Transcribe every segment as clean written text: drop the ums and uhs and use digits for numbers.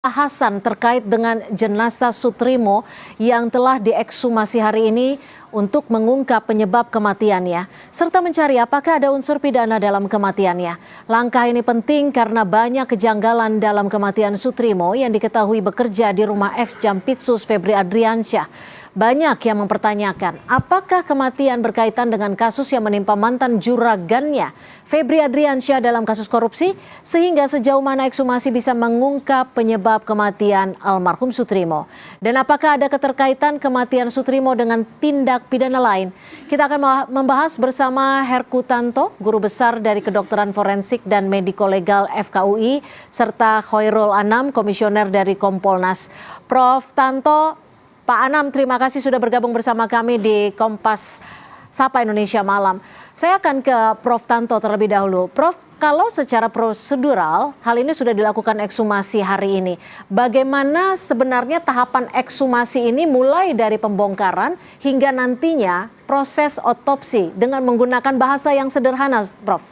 Bahasan terkait dengan jenazah Sutrimo yang telah diekshumasi hari ini untuk mengungkap penyebab kematiannya, serta mencari apakah ada unsur pidana dalam kematiannya. Langkah ini penting karena banyak kejanggalan dalam kematian Sutrimo yang diketahui bekerja di rumah ex-Jampitsus Febri Adriansyah. Banyak yang mempertanyakan apakah kematian berkaitan dengan kasus yang menimpa mantan juragannya Febri Adriansyah dalam kasus korupsi, sehingga sejauh mana ekshumasi bisa mengungkap penyebab kematian almarhum Sutrimo. Dan apakah ada keterkaitan kematian Sutrimo dengan tindak pidana lain? Kita akan membahas bersama Herku Tanto, Guru Besar dari Kedokteran Forensik dan Mediko Legal FKUI, serta Khoirul Anam, Komisioner dari Kompolnas. Prof. Tanto, Pak Anam, terima kasih sudah bergabung bersama kami di Kompas Sapa Indonesia Malam. Saya akan ke Prof. Tanto terlebih dahulu. Prof, kalau secara prosedural hal ini sudah dilakukan ekshumasi hari ini, bagaimana sebenarnya tahapan ekshumasi ini mulai dari pembongkaran hingga nantinya proses otopsi dengan menggunakan bahasa yang sederhana, Prof?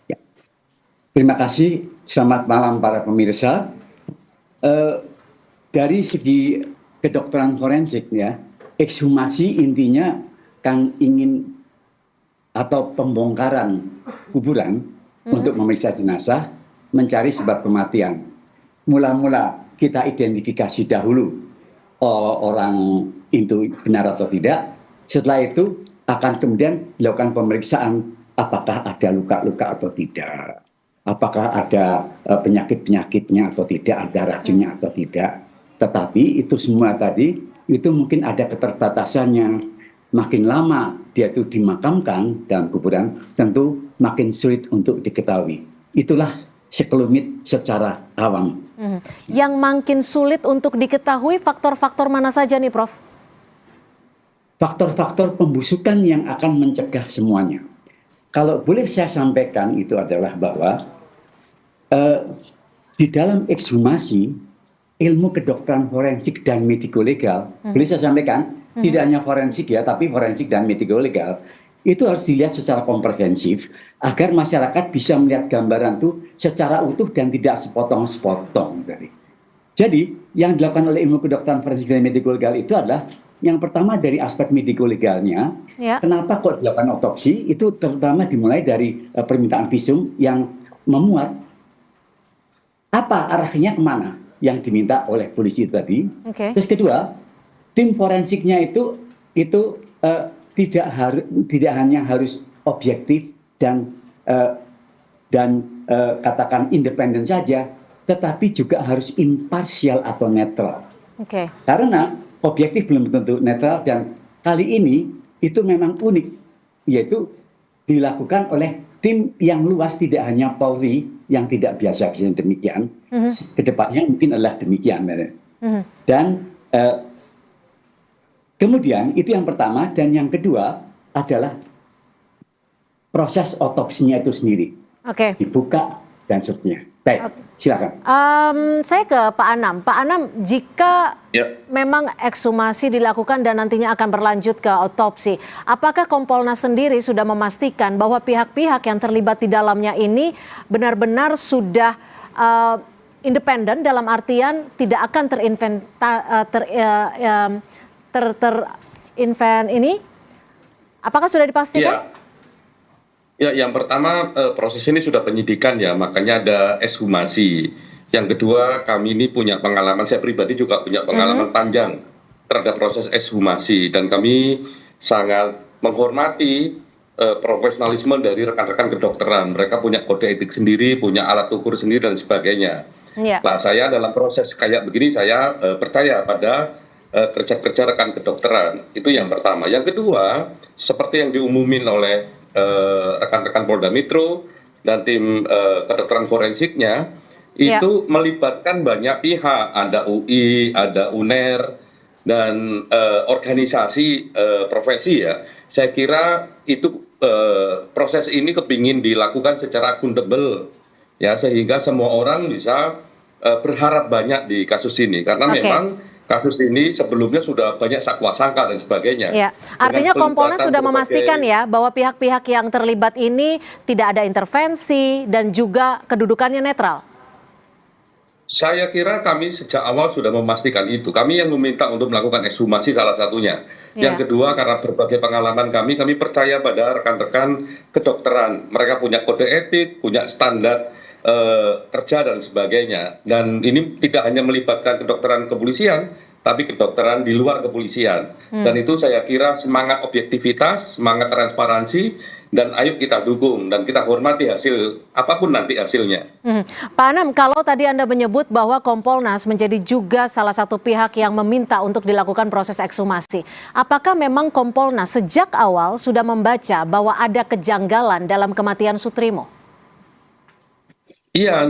Ya. Terima kasih, selamat malam para pemirsa. Dari segi kedokteran forensik ya, ekshumasi intinya kan ingin atau pembongkaran kuburan untuk memeriksa jenazah, mencari sebab kematian. Mula-mula kita identifikasi dahulu orang itu benar atau tidak. Setelah itu akan kemudian dilakukan pemeriksaan apakah ada luka-luka atau tidak, apakah ada penyakit-penyakitnya atau tidak, ada racunnya atau tidak. Tetapi itu semua tadi, itu mungkin ada keterbatasannya. Makin lama dia itu dimakamkan dalam kuburan, tentu makin sulit untuk diketahui. Itulah sekelumit secara awam. Yang makin sulit untuk diketahui faktor-faktor mana saja nih, Prof? Faktor-faktor pembusukan yang akan mencegah semuanya. Kalau boleh saya sampaikan itu adalah bahwa di dalam ekshumasi, ilmu kedokteran forensik dan mediko legal, boleh saya sampaikan, tidak hanya forensik ya, tapi forensik dan mediko legal, itu harus dilihat secara komprehensif agar masyarakat bisa melihat gambaran itu secara utuh dan tidak sepotong-sepotong. Jadi, yang dilakukan oleh ilmu kedokteran forensik dan mediko legal itu adalah yang pertama dari aspek mediko legalnya, kenapa kok dilakukan otopsi, itu terutama dimulai dari permintaan visum yang memuat apa arahnya kemana yang diminta oleh polisi tadi. Terus kedua, tim forensiknya itu tidak hanya harus objektif dan katakan independen saja, tetapi juga harus imparsial atau netral. Karena objektif belum tentu netral, dan kali ini itu memang unik, yaitu dilakukan oleh tim yang luas, tidak hanya Polri yang tidak biasa demikian. Kedepannya mungkin adalah demikian. Dan kemudian itu yang pertama, dan yang kedua adalah proses otopsinya itu sendiri. Dibuka dan seterusnya. Baik, silakan. Saya ke Pak Anam. Pak Anam, jika memang ekshumasi dilakukan dan nantinya akan berlanjut ke otopsi, apakah Kompolnas sendiri sudah memastikan bahwa pihak-pihak yang terlibat di dalamnya ini benar-benar sudah independen, dalam artian tidak akan ini? Apakah sudah dipastikan? Ya, yang pertama proses ini sudah penyidikan ya, makanya ada ekshumasi. Yang kedua, kami ini punya pengalaman, saya pribadi juga punya pengalaman panjang terhadap proses ekshumasi, dan kami sangat menghormati profesionalisme dari rekan-rekan kedokteran. Mereka punya kode etik sendiri, punya alat ukur sendiri dan sebagainya. Nah, saya dalam proses kayak begini saya percaya pada kerja-kerja rekan kedokteran. Itu yang pertama. Yang kedua, seperti yang diumumin oleh rekan-rekan Polda Metro dan tim kedokteran forensiknya, itu melibatkan banyak pihak, ada UI, ada UNER, dan organisasi profesi ya. Saya kira itu proses ini kepingin dilakukan secara akuntabel ya, sehingga semua orang bisa berharap banyak di kasus ini, karena memang kasus ini sebelumnya sudah banyak sakwa sangka dan sebagainya. Artinya Kompolnas sudah memastikan ya bahwa pihak-pihak yang terlibat ini tidak ada intervensi dan juga kedudukannya netral. Saya kira kami sejak awal sudah memastikan itu. Kami yang meminta untuk melakukan ekshumasi salah satunya. Ya. Yang kedua, karena berbagai pengalaman kami percaya pada rekan-rekan kedokteran. Mereka punya kode etik, punya standar kerja dan sebagainya. Dan ini tidak hanya melibatkan kedokteran kepolisian, tapi kedokteran di luar kepolisian. Dan itu saya kira semangat objektivitas, semangat transparansi, dan ayo kita dukung dan kita hormati hasil apapun nanti hasilnya. Pak Anam, kalau tadi Anda menyebut bahwa Kompolnas menjadi juga salah satu pihak yang meminta untuk dilakukan proses ekshumasi, apakah memang Kompolnas sejak awal sudah membaca bahwa ada kejanggalan dalam kematian Soetrimo? Iya,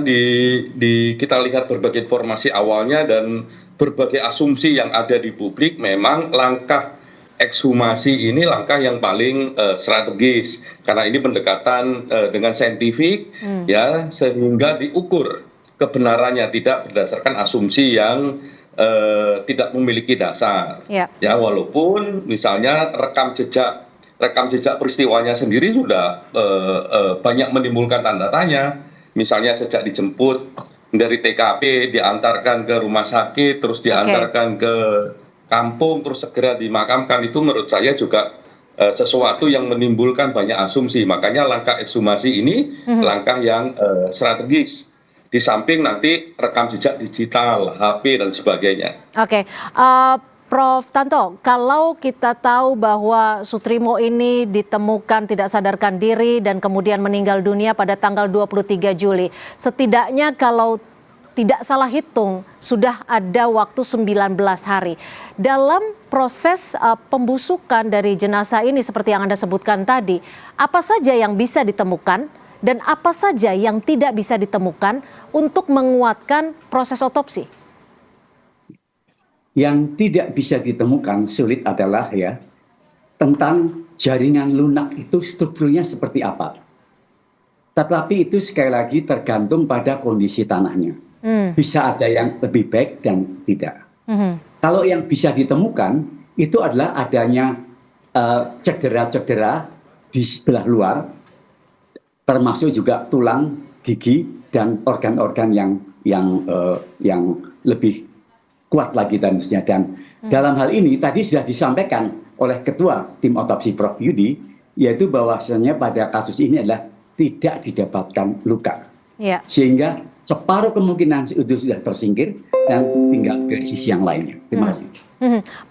kita lihat berbagai informasi awalnya dan berbagai asumsi yang ada di publik, memang langkah ekshumasi ini langkah yang paling strategis karena ini pendekatan dengan saintifik, ya, sehingga diukur kebenarannya tidak berdasarkan asumsi yang tidak memiliki dasar. Ya, walaupun misalnya rekam jejak peristiwanya sendiri sudah banyak menimbulkan tanda tanya. Misalnya sejak dijemput dari TKP, diantarkan ke rumah sakit, terus diantarkan ke kampung, terus segera dimakamkan, itu menurut saya juga sesuatu yang menimbulkan banyak asumsi. Makanya langkah ekshumasi ini langkah yang strategis. Di samping nanti rekam jejak digital, HP, dan sebagainya. Oke. Prof. Tanto, kalau kita tahu bahwa Soetrimo ini ditemukan tidak sadarkan diri dan kemudian meninggal dunia pada tanggal 23 Juli, setidaknya kalau tidak salah hitung sudah ada waktu 19 hari. Dalam proses pembusukan dari jenazah ini seperti yang Anda sebutkan tadi, apa saja yang bisa ditemukan dan apa saja yang tidak bisa ditemukan untuk menguatkan proses otopsi? Yang tidak bisa ditemukan sulit adalah ya tentang jaringan lunak itu strukturnya seperti apa. Tetapi itu sekali lagi tergantung pada kondisi tanahnya. Bisa ada yang lebih baik dan tidak. Kalau yang bisa ditemukan itu adalah adanya cedera-cedera di sebelah luar, termasuk juga tulang, gigi, dan organ-organ yang lebih kuat lagi dan seterusnya. Dan dalam hal ini tadi sudah disampaikan oleh Ketua Tim Otopsi Prof. Yudi, yaitu bahwasanya pada kasus ini adalah tidak didapatkan luka. Sehingga separuh kemungkinan itu sudah tersingkir dan tinggal ke sisi yang lainnya. Terima kasih.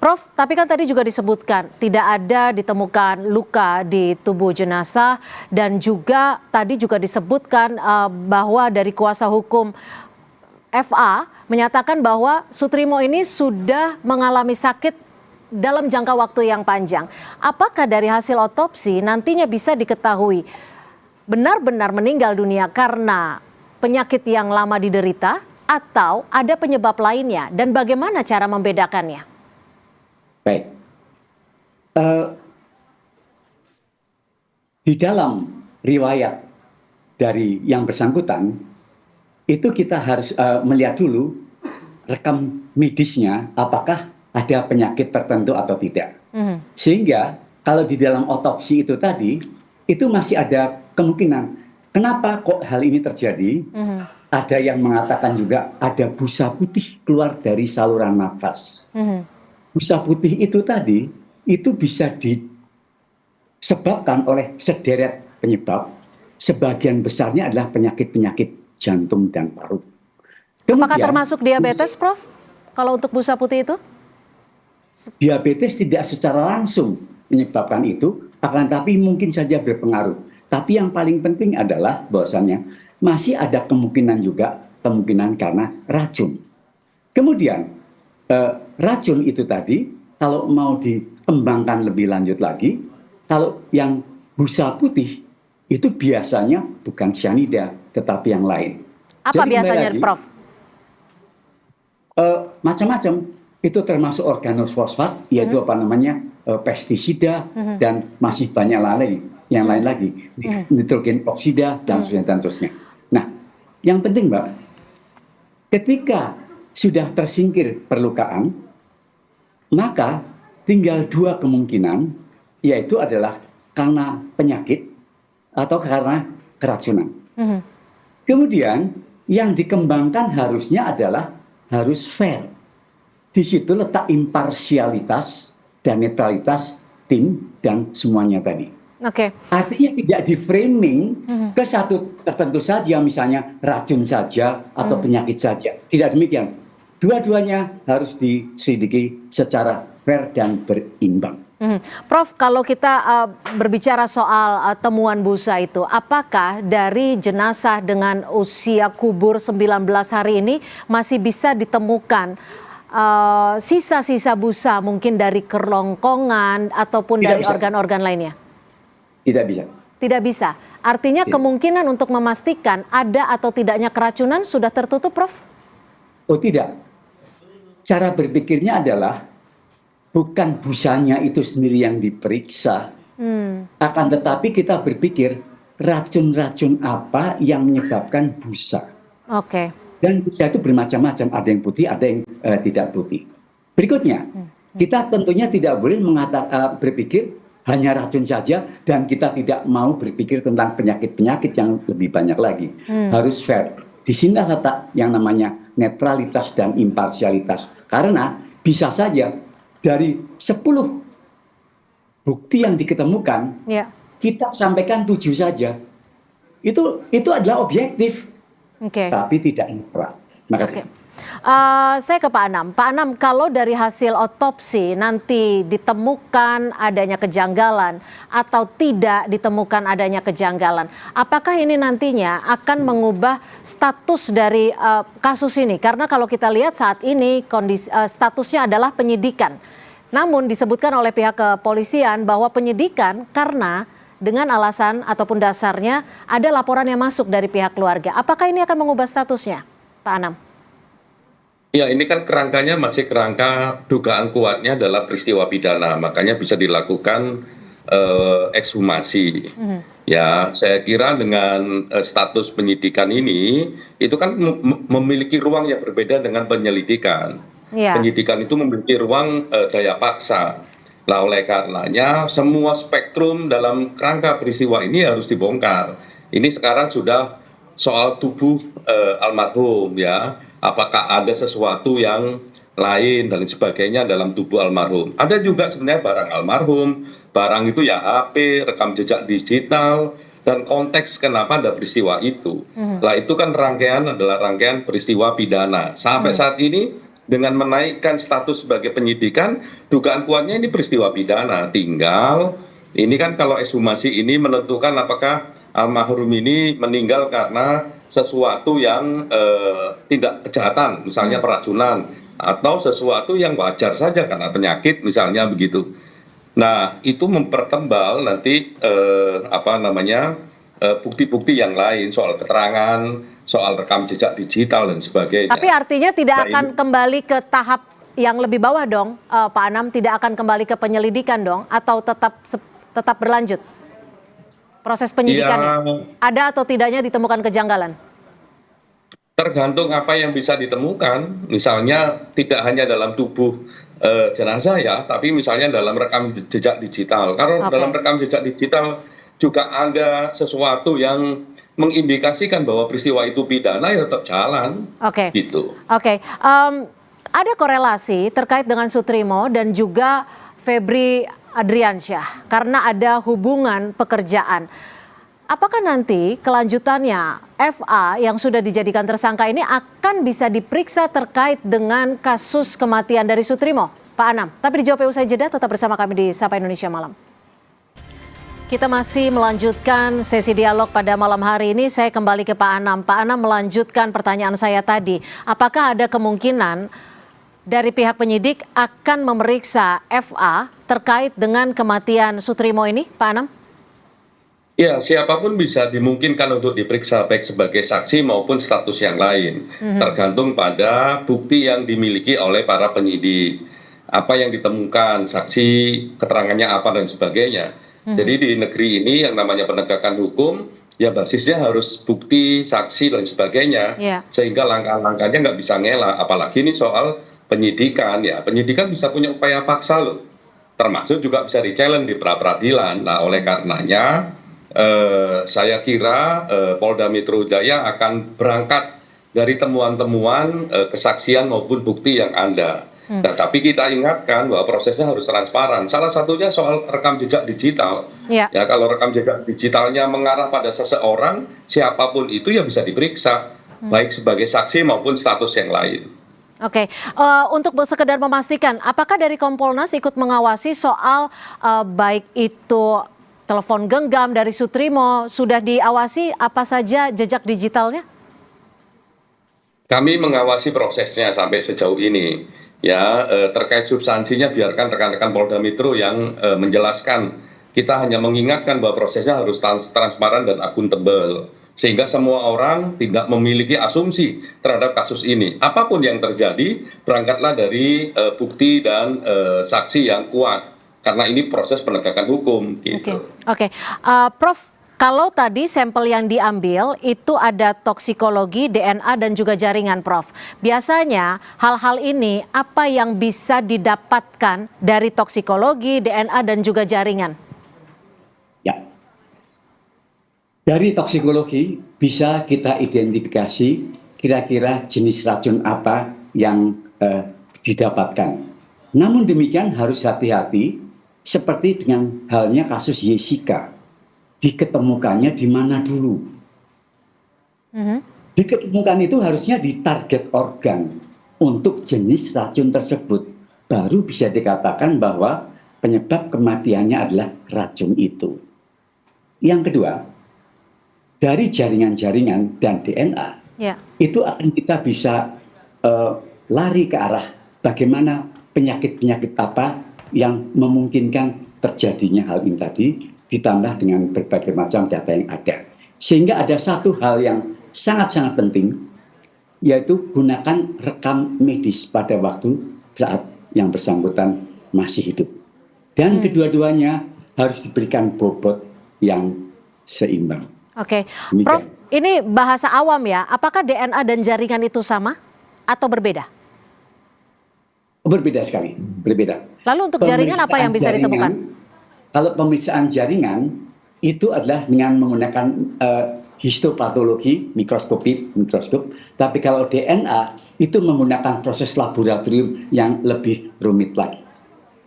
Prof, tapi kan tadi juga disebutkan tidak ada ditemukan luka di tubuh jenazah dan juga tadi juga disebutkan bahwa dari kuasa hukum FA menyatakan bahwa Soetrimo ini sudah mengalami sakit dalam jangka waktu yang panjang. Apakah dari hasil otopsi nantinya bisa diketahui benar-benar meninggal dunia karena penyakit yang lama diderita atau ada penyebab lainnya dan bagaimana cara membedakannya? Baik. Di dalam riwayat dari yang bersangkutan itu kita harus melihat dulu rekam medisnya apakah ada penyakit tertentu atau tidak. Sehingga kalau di dalam otopsi itu tadi itu masih ada kemungkinan kenapa kok hal ini terjadi. Ada yang mengatakan juga ada busa putih keluar dari saluran nafas. Busa putih itu tadi itu bisa disebabkan oleh sederet penyebab. Sebagian besarnya adalah penyakit-penyakit jantung dan paru. Apakah termasuk diabetes, Prof? Kalau untuk busa putih itu? Diabetes tidak secara langsung menyebabkan itu, akan tapi mungkin saja berpengaruh. Tapi yang paling penting adalah bahwasannya masih ada kemungkinan karena racun. Kemudian racun itu tadi kalau mau dikembangkan lebih lanjut lagi, kalau yang busa putih itu biasanya bukan cyanida, tetapi yang lain. Apa jadi, biasanya, lagi, Prof? Macam-macam. Itu termasuk organofosfat, yaitu pestisida, dan masih banyak lagi, yang lain lagi. Nitrogen oksida, dan seterusnya. Nah, yang penting, Mbak, ketika sudah tersingkir perlukaan, maka tinggal dua kemungkinan, yaitu adalah karena penyakit, atau karena keracunan. Kemudian yang dikembangkan harusnya adalah harus fair. Di situ letak imparsialitas dan netralitas tim dan semuanya tadi. Oke. Artinya tidak di framing ke satu tertentu saja, misalnya racun saja atau penyakit saja. Tidak demikian. Dua-duanya harus diselidiki secara fair dan berimbang. Prof, kalau kita berbicara soal temuan busa itu, apakah dari jenazah dengan usia kubur 19 hari ini masih bisa ditemukan sisa-sisa busa mungkin dari kerongkongan ataupun Tidak dari bisa. organ-organ lainnya? Tidak bisa. Tidak bisa. Artinya Tidak. kemungkinan untuk memastikan ada atau tidaknya keracunan sudah tertutup, Prof? Oh tidak. Cara berpikirnya adalah bukan busanya itu sendiri yang diperiksa. Akan tetapi kita berpikir racun-racun apa yang menyebabkan busa. Oke. Dan busa itu bermacam-macam, ada yang putih, ada yang tidak putih. Berikutnya, kita tentunya tidak boleh berpikir hanya racun saja dan kita tidak mau berpikir tentang penyakit-penyakit yang lebih banyak lagi. Harus fair. Di sini letak yang namanya netralitas dan imparsialitas. Karena bisa saja dari 10 bukti yang diketemukan, Ya. kita sampaikan 7 saja. Itu adalah objektif, Oke. tapi tidak netral. Terima kasih. Oke. Saya ke Pak Anam. Pak Anam, kalau dari hasil otopsi nanti ditemukan adanya kejanggalan atau tidak ditemukan adanya kejanggalan, apakah ini nantinya akan mengubah status dari kasus ini? Karena kalau kita lihat saat ini statusnya adalah penyidikan. Namun disebutkan oleh pihak kepolisian bahwa penyidikan karena dengan alasan ataupun dasarnya ada laporan yang masuk dari pihak keluarga. Apakah ini akan mengubah statusnya, Pak Anam? Ya, ini kan kerangkanya masih kerangka dugaan kuatnya adalah peristiwa pidana, makanya bisa dilakukan ekshumasi. Ya, saya kira dengan status penyidikan ini, itu kan memiliki ruang yang berbeda dengan penyelidikan. Ya. Penyidikan itu memiliki ruang daya paksa. Nah, oleh karenanya semua spektrum dalam kerangka peristiwa ini harus dibongkar. Ini sekarang sudah soal tubuh almarhum, ya. Apakah ada sesuatu yang lain dan sebagainya dalam tubuh almarhum. Ada juga sebenarnya barang almarhum, barang itu ya HP, rekam jejak digital, dan konteks kenapa ada peristiwa itu. Nah, itu kan rangkaian adalah rangkaian peristiwa pidana. Sampai saat ini dengan menaikkan status sebagai penyidikan, dugaan kuatnya ini peristiwa pidana. Tinggal ini kan kalau ekshumasi ini menentukan apakah almarhum ini meninggal karena sesuatu yang tidak kejahatan, misalnya peracunan, atau sesuatu yang wajar saja karena penyakit, misalnya begitu. Nah, itu mempertebal nanti bukti-bukti yang lain soal keterangan, soal rekam jejak digital dan sebagainya. Tapi artinya tidak akan kembali ke tahap yang lebih bawah dong, Pak Anam, tidak akan kembali ke penyelidikan dong, atau tetap berlanjut? Proses penyidikannya, ada atau tidaknya ditemukan kejanggalan? Tergantung apa yang bisa ditemukan, misalnya tidak hanya dalam tubuh jenazah ya, tapi misalnya dalam rekam jejak digital. Karena dalam rekam jejak digital juga ada sesuatu yang mengindikasikan bahwa peristiwa itu pidana, ya tetap jalan. Oke. Gitu. Oke. Ada korelasi terkait dengan Soetrimo dan juga Febri Adriansyah karena ada hubungan pekerjaan. Apakah nanti kelanjutannya FA yang sudah dijadikan tersangka ini akan bisa diperiksa terkait dengan kasus kematian dari Soetrimo, Pak Anam? Tapi dijawab usai jeda, tetap bersama kami di Sapa Indonesia Malam. Kita masih melanjutkan sesi dialog pada malam hari ini. Saya kembali ke Pak Anam. Pak Anam melanjutkan pertanyaan saya tadi. Apakah ada kemungkinan dari pihak penyidik akan memeriksa FA terkait dengan kematian Soetrimo ini, Pak Anam? Ya, siapapun bisa dimungkinkan untuk diperiksa baik sebagai saksi maupun status yang lain. Tergantung pada bukti yang dimiliki oleh para penyidik. Apa yang ditemukan, saksi, keterangannya apa dan sebagainya. Jadi di negeri ini yang namanya penegakan hukum, ya basisnya harus bukti, saksi dan sebagainya. Sehingga langkah-langkahnya nggak bisa ngelak. Apalagi ini soal penyidikan, ya. Penyidikan bisa punya upaya paksa loh. Termasuk juga bisa di-challenge di pra-peradilan. Nah, oleh karenanya saya kira Polda Metro Jaya akan berangkat dari temuan-temuan kesaksian maupun bukti yang ada. Nah, tapi kita ingatkan bahwa prosesnya harus transparan. Salah satunya soal rekam jejak digital. Ya. Ya, kalau rekam jejak digitalnya mengarah pada seseorang, siapapun itu ya bisa diperiksa, baik sebagai saksi maupun status yang lain. Oke, untuk sekedar memastikan, apakah dari Kompolnas ikut mengawasi soal baik itu telepon genggam dari Sutrimo, sudah diawasi apa saja jejak digitalnya? Kami mengawasi prosesnya sampai sejauh ini. Ya, terkait substansinya biarkan rekan-rekan Polda Metro yang menjelaskan. Kita hanya mengingatkan bahwa prosesnya harus transparan dan akuntabel, sehingga semua orang tidak memiliki asumsi terhadap kasus ini. Apapun yang terjadi, berangkatlah dari bukti dan saksi yang kuat, karena ini proses penegakan hukum. Gitu. Oke. Prof, kalau tadi sampel yang diambil itu ada toksikologi, DNA dan juga jaringan, Prof. Biasanya hal-hal ini apa yang bisa didapatkan dari toksikologi, DNA dan juga jaringan? Ya, dari toksikologi bisa kita identifikasi kira-kira jenis racun apa yang didapatkan. Namun demikian harus hati-hati seperti dengan halnya kasus Jessica. Diketemukannya di mana dulu? Diketemukan itu harusnya di target organ untuk jenis racun tersebut. Baru bisa dikatakan bahwa penyebab kematiannya adalah racun itu. Yang kedua, dari jaringan-jaringan dan DNA, itu akan kita bisa lari ke arah bagaimana penyakit-penyakit apa yang memungkinkan terjadinya hal ini tadi, ditambah dengan berbagai macam data yang ada. Sehingga ada satu hal yang sangat-sangat penting, yaitu gunakan rekam medis pada waktu saat yang bersangkutan masih hidup. Dan kedua-duanya harus diberikan bobot yang seimbang. Oke, Prof, ini bahasa awam ya, apakah DNA dan jaringan itu sama atau berbeda? Berbeda sekali, berbeda. Lalu untuk jaringan apa yang bisa ditemukan? Kalau pemeriksaan jaringan itu adalah dengan menggunakan histopatologi, mikroskop. Tapi kalau DNA itu menggunakan proses laboratorium yang lebih rumit lagi.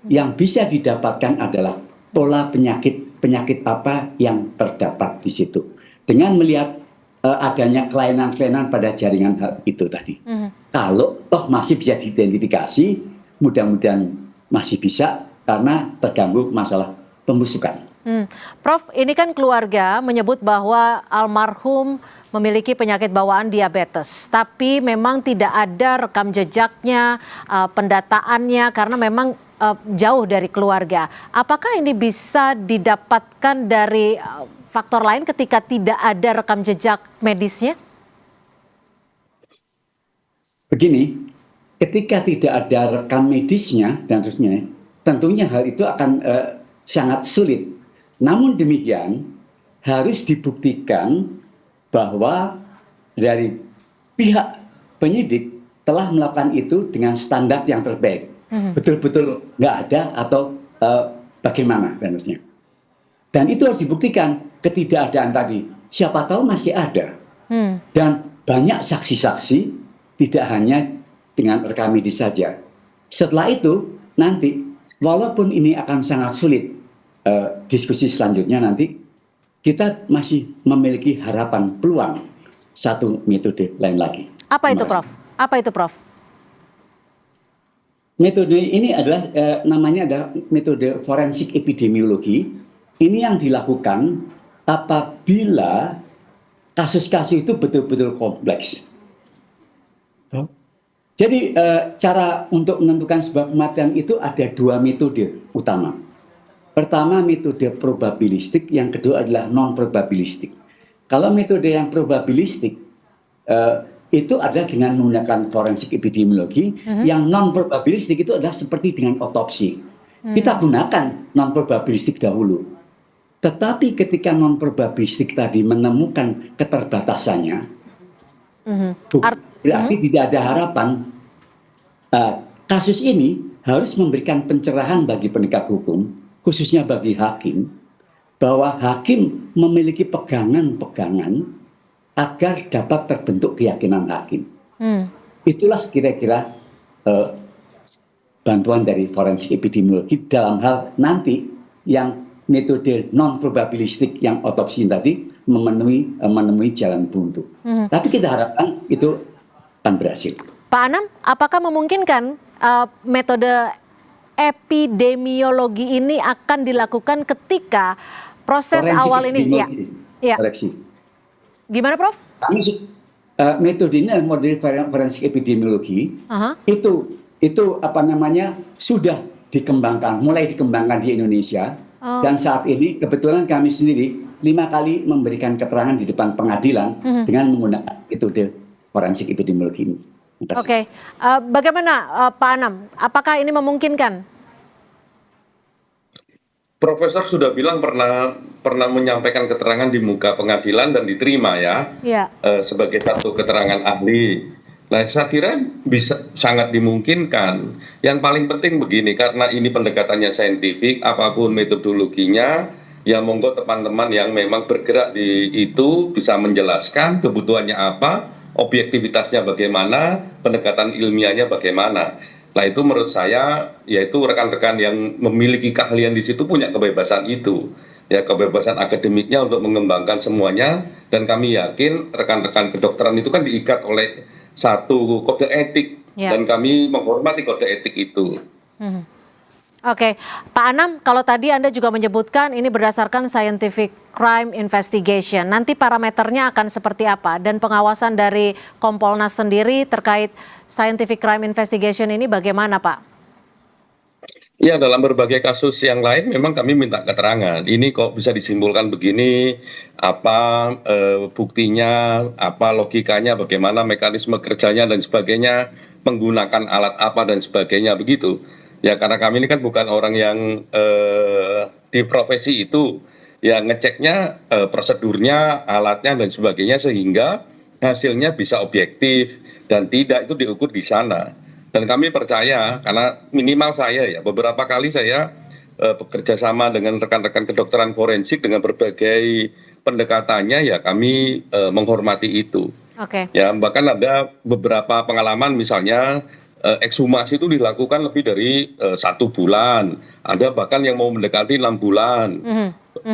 Yang bisa didapatkan adalah pola penyakit apa yang terdapat di situ. Dengan melihat adanya kelainan-kelainan pada jaringan itu tadi. Kalau toh masih bisa diidentifikasi, mudah-mudahan masih bisa karena terganggu masalah pembusukan. Prof, ini kan keluarga menyebut bahwa almarhum memiliki penyakit bawaan diabetes, tapi memang tidak ada rekam jejaknya, pendataannya karena memang jauh dari keluarga. Apakah ini bisa didapatkan dari faktor lain ketika tidak ada rekam jejak medisnya? Begini, ketika tidak ada rekam medisnya dan seterusnya, tentunya hal itu akan sangat sulit. Namun demikian harus dibuktikan bahwa dari pihak penyidik telah melakukan itu dengan standar yang terbaik. Betul-betul nggak ada atau bagaimana seterusnya. Dan itu harus dibuktikan ketidakadaan tadi. Siapa tahu masih ada. Dan banyak saksi-saksi tidak hanya dengan rekam medis saja. Setelah itu nanti walaupun ini akan sangat sulit, diskusi selanjutnya nanti kita masih memiliki harapan peluang satu metode lain lagi. Apa itu, Prof? Apa itu, Prof? Metode ini adalah namanya adalah metode forensik epidemiologi. Ini yang dilakukan apabila kasus-kasus itu betul-betul kompleks. Jadi cara untuk menentukan sebuah kematian itu ada dua metode utama. Pertama metode probabilistik, yang kedua adalah non-probabilistik. Kalau metode yang probabilistik itu adalah dengan menggunakan forensik epidemiologi, yang non-probabilistik itu adalah seperti dengan otopsi. Kita gunakan non-probabilistik dahulu. Tetapi ketika non-probabilistik tadi menemukan keterbatasannya, berarti tidak ada harapan. Kasus ini harus memberikan pencerahan bagi penegak hukum, khususnya bagi hakim, bahwa hakim memiliki pegangan-pegangan agar dapat terbentuk keyakinan hakim. Hmm. Itulah kira-kira bantuan dari forensik epidemiologi dalam hal nanti yang metode non probabilistik yang otopsi tadi menemui jalan buntu. Tapi kita harapkan itu akan berhasil. Pak Anam, apakah memungkinkan metode epidemiologi ini akan dilakukan ketika proses Forensik awal ini? Ya. Koreksi. Gimana, Prof? Metodenya model forensik epidemiologi itu apa namanya sudah dikembangkan, mulai dikembangkan di Indonesia dan saat ini kebetulan kami sendiri 5 kali memberikan keterangan di depan pengadilan dengan menggunakan metode forensik epidemiologi ini. Oke, bagaimana Pak Anam? Apakah ini memungkinkan? Profesor sudah bilang pernah menyampaikan keterangan di muka pengadilan dan diterima ya, sebagai satu keterangan ahli. Nah, saya kira bisa sangat dimungkinkan. Yang paling penting begini, karena ini pendekatannya saintifik, apapun metodologinya, ya monggo teman-teman yang memang bergerak di itu bisa menjelaskan kebutuhannya apa, objektivitasnya bagaimana, pendekatan ilmiahnya bagaimana. Nah itu menurut saya, yaitu rekan-rekan yang memiliki keahlian di situ punya kebebasan itu. Ya kebebasan akademiknya untuk mengembangkan semuanya, dan kami yakin rekan-rekan kedokteran itu kan diikat oleh satu kode etik, dan kami menghormati kode etik itu. Oke, Pak Anam, kalau tadi Anda juga menyebutkan ini berdasarkan scientific crime investigation. Nanti parameternya akan seperti apa? Dan pengawasan dari Kompolnas sendiri terkait scientific crime investigation ini bagaimana, Pak? Ya, dalam berbagai kasus yang lain memang kami minta keterangan. Ini kok bisa disimpulkan begini, apa buktinya, apa logikanya, bagaimana mekanisme kerjanya dan sebagainya, menggunakan alat apa dan sebagainya begitu. Ya karena kami ini kan bukan orang yang di profesi itu, ya ngeceknya prosedurnya, alatnya dan sebagainya sehingga hasilnya bisa objektif dan tidak itu diukur di sana. Dan kami percaya karena minimal saya ya beberapa kali saya bekerja sama dengan rekan-rekan kedokteran forensik dengan berbagai pendekatannya ya kami menghormati itu. Ya bahkan ada beberapa pengalaman misalnya ekshumasi itu dilakukan lebih dari 1 bulan, ada bahkan yang mau mendekati 6 bulan.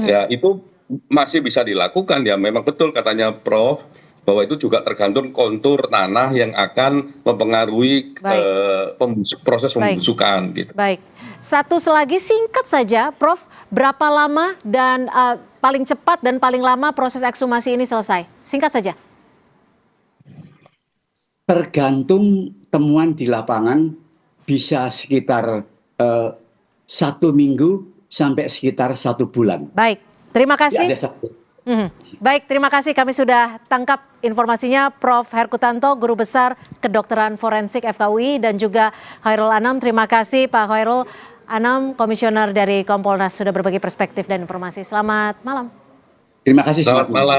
Ya itu masih bisa dilakukan ya, memang betul katanya Prof bahwa itu juga tergantung kontur tanah yang akan mempengaruhi proses pembusukan. Gitu. Baik, satu selagi singkat saja, Prof, berapa lama dan paling cepat dan paling lama proses ekshumasi ini selesai? Singkat saja. Tergantung temuan di lapangan bisa sekitar 1 minggu sampai sekitar 1 bulan. Baik, terima kasih. Ya, Baik, terima kasih. Kami sudah tangkap informasinya Prof. Herkutanto, Guru Besar Kedokteran Forensik FKUI, dan juga Khairul Anam. Terima kasih Pak Khairul Anam, Komisioner dari Kompolnas, sudah berbagi perspektif dan informasi. Selamat malam. Terima kasih. Selamat malam.